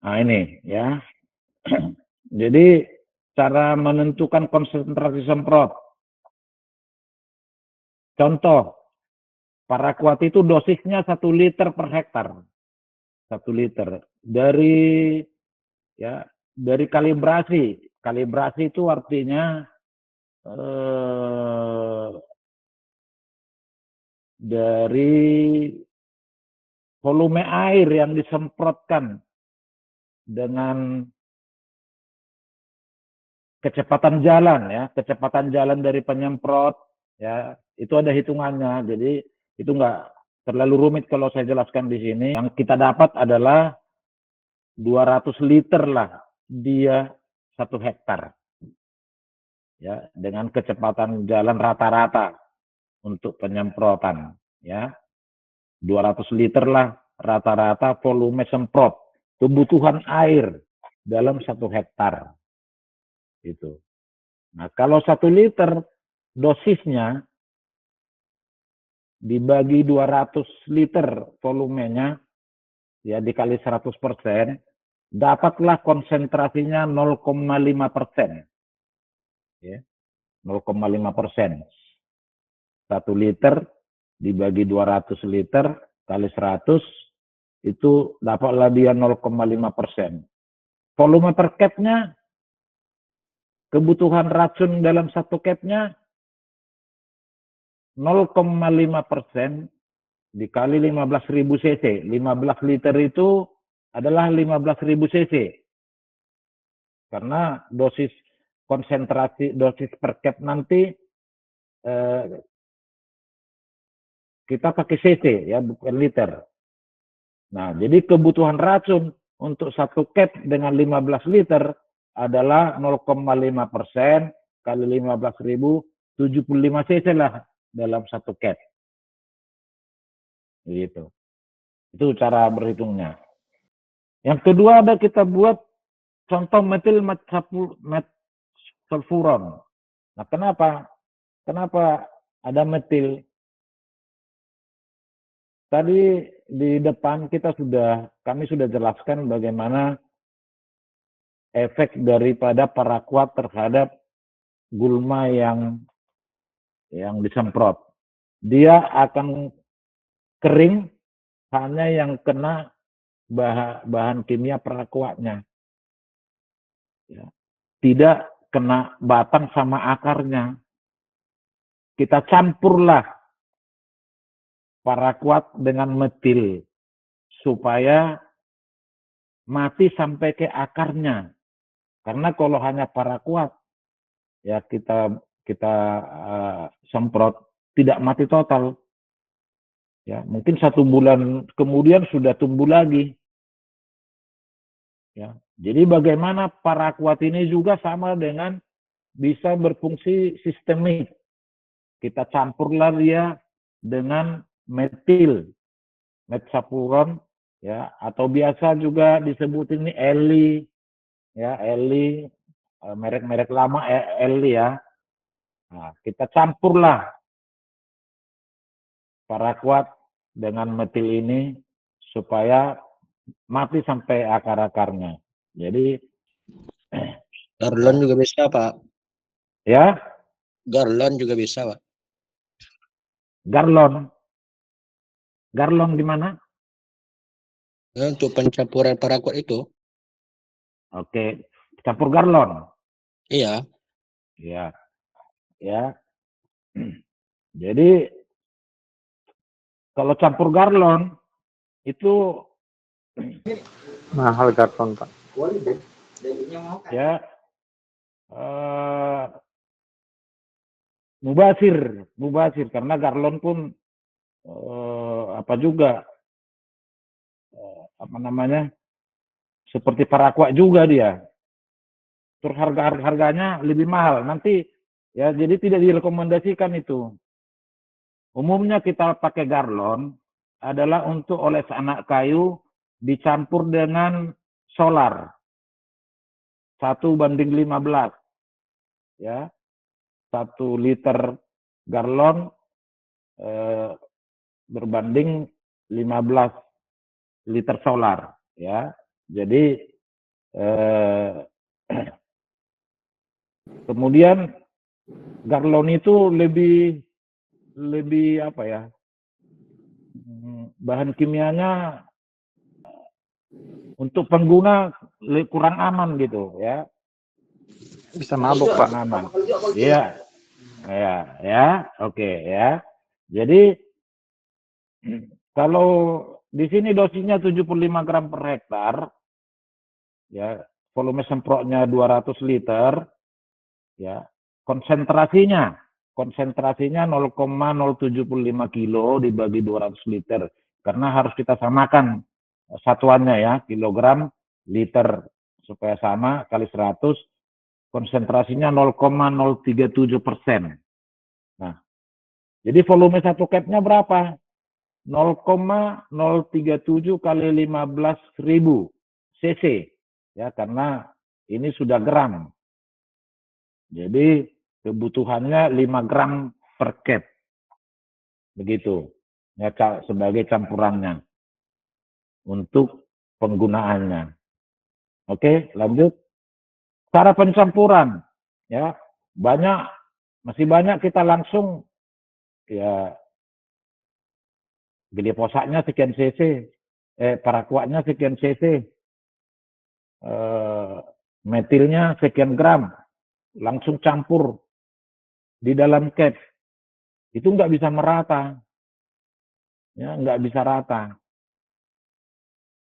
Nah ini ya. Jadi cara menentukan konsentrasi semprot. Contoh, paraquat itu dosisnya 1 liter per hektar. 1 liter. Dari kalibrasi. Kalibrasi itu artinya dari volume air yang disemprotkan dengan kecepatan jalan ya, kecepatan jalan dari penyemprot ya, itu ada hitungannya. Jadi itu enggak terlalu rumit kalau saya jelaskan di sini. Yang kita dapat adalah 200 liter lah dia 1 hektar. Ya, dengan kecepatan jalan rata-rata untuk penyemprotan ya. 200 liter lah rata-rata volume semprot kebutuhan air dalam 1 hektar. Itu. Nah, kalau 1 liter dosisnya dibagi 200 liter volumenya ya dikali 100%, dapatlah konsentrasinya 0,5%. Ya, 0,5%. 1 liter dibagi 200 liter kali 100 itu dapatlah dia 0,5%. Volume per capnya, kebutuhan racun dalam 1 capnya 0,5% dikali 15.000 cc. 15 liter itu adalah 15.000 cc. Karena dosis konsentrasi, dosis per cap nanti kita pakai cc ya, bukan liter. Nah, jadi kebutuhan racun untuk 1 cap dengan 15 liter adalah 0,5% kali 15.000, 75 cc lah dalam 1 cap. Gitu. Itu cara berhitungnya. Yang kedua ada kita buat contoh metil metsulfuron. Nah, kenapa ada metil? Tadi di depan kami sudah jelaskan bagaimana efek daripada paraquat terhadap gulma yang disemprot. Dia akan kering hanya yang kena bahan kimia paraquatnya. Ya. Tidak kena batang sama akarnya. Kita campurlah paraquat dengan metil supaya mati sampai ke akarnya. Karena kalau hanya paraquat ya kita semprot tidak mati total. Ya, mungkin 1 bulan kemudian sudah tumbuh lagi. Ya. Jadi bagaimana paraquat ini juga sama dengan bisa berfungsi sistemik. Kita campurlah dia dengan metil, metsulfuron ya, atau biasa juga disebut ini Eli ya, Eli merek-merek lama Eli ya. Nah, kita campurlah paraquat dengan metil ini supaya mati sampai akar-akarnya. Jadi Garlon juga bisa, Pak. ya, Garlon juga bisa, Pak. Garlon di mana? Untuk pencampuran paraquat itu. Oke, campur garlon. Iya. Ya, ya. Jadi kalau campur garlon itu mahal garlon, Pak. Ya, mubazir karena garlon pun seperti paraquat juga dia. Terus harganya lebih mahal. Nanti ya jadi tidak direkomendasikan itu. Umumnya kita pakai garlon adalah untuk oles anak kayu dicampur dengan solar. 1:15. Ya. 1 liter garlon berbanding 15 liter solar ya. Jadi Eh, kemudian Garlon itu lebih apa ya? Bahan kimianya untuk pengguna kurang aman gitu ya. Bisa mabuk, Pak. Kurang aman. Iya, ya, ya, oke ya. Jadi kalau di sini dosisnya 75 gram per hektar, ya, volume semprotnya 200 liter, ya, konsentrasinya 0,075 kilo dibagi 200 liter, karena harus kita samakan satuannya ya, kilogram, liter, supaya sama kali 100, konsentrasinya 0,037%. Nah, jadi volume satu capnya berapa? 0,037 kali 15.000 cc, ya, karena ini sudah gram. Jadi kebutuhannya 5 gram per cap. Begitu. Ya, sebagai campurannya untuk penggunaannya. Oke, lanjut. Cara pencampuran, ya, masih banyak kita langsung, ya, glifosadnya sekian cc, paraquatnya sekian cc, metilnya sekian gram, langsung campur di dalam cap. Itu nggak bisa merata, ya, nggak bisa rata.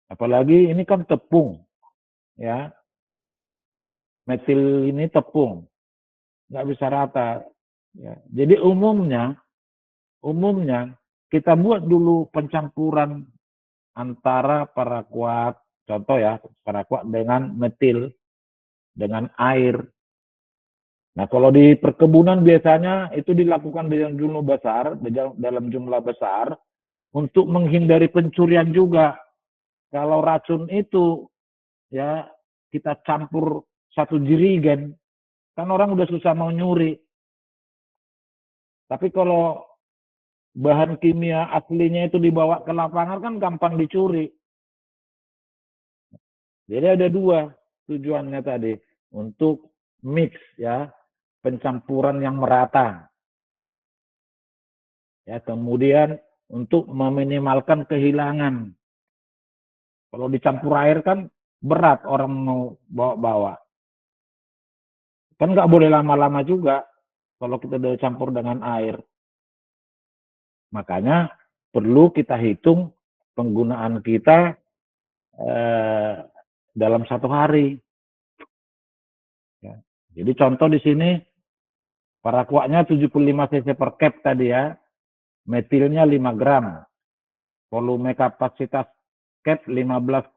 Apalagi ini kan tepung, ya, metil ini tepung, nggak bisa rata. Ya. Jadi umumnya kita buat dulu pencampuran antara paraquat, contoh ya, paraquat dengan metil, dengan air. Nah, kalau di perkebunan biasanya itu dilakukan dalam jumlah besar untuk menghindari pencurian juga. Kalau racun itu, ya, kita campur satu jirigen, kan orang udah susah mau nyuri. Tapi kalau bahan kimia aslinya itu dibawa ke lapangan kan gampang dicuri. Jadi ada dua tujuannya tadi, untuk mix, ya, pencampuran yang merata. Ya, kemudian untuk meminimalkan kehilangan. Kalau dicampur air kan berat orang mau bawa-bawa. Kan nggak boleh lama-lama juga kalau kita udah campur dengan air. Makanya perlu kita hitung penggunaan kita dalam satu hari. Ya. Jadi contoh di sini, paraquatnya 75 cc per cap tadi ya, metilnya 5 gram, volume kapasitas cap 15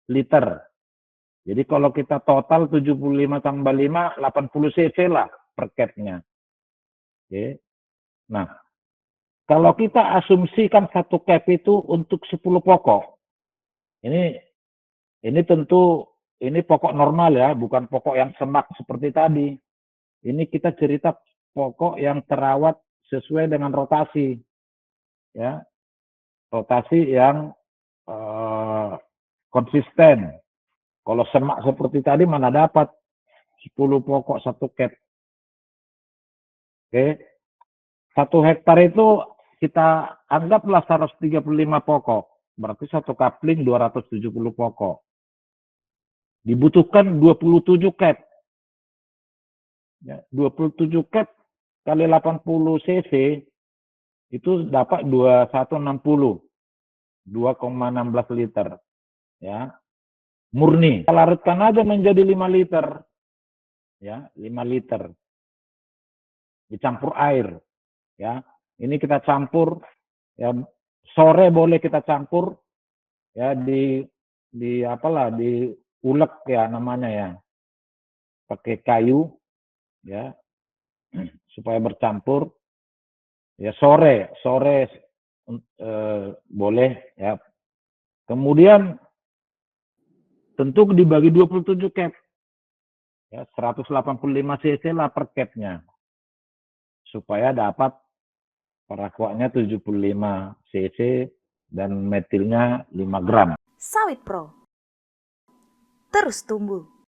liter. Jadi kalau kita total 75 tambah 5, 80 cc lah per capnya. Oke. Nah, kalau kita asumsikan satu cap itu untuk 10 pokok, ini tentu ini pokok normal ya, bukan pokok yang semak seperti tadi. Ini kita cerita pokok yang terawat sesuai dengan rotasi, ya, rotasi yang konsisten. Kalau semak seperti tadi mana dapat 10 pokok satu cap. Oke. 1 hektar itu kita anggaplah 135 pokok. Berarti satu kapling 270 pokok. Dibutuhkan 27 cap. Ya, 27 cap kali 80 cc itu dapat 2160. 2,16 liter. Ya. Murni. Kita larutkan aja menjadi 5 liter. Ya, 5 liter. Dicampur air. Ya. Ini kita campur, ya, sore boleh kita campur, ya, di ulek ya namanya ya. Pakai kayu, ya, supaya bercampur. Ya, sore boleh ya. Kemudian tentu dibagi 27 cap. Ya, 185 cc lah per capnya. Supaya dapat paraquatnya 75 cc dan metilnya 5 gram. Sawit Pro. terus tumbuh.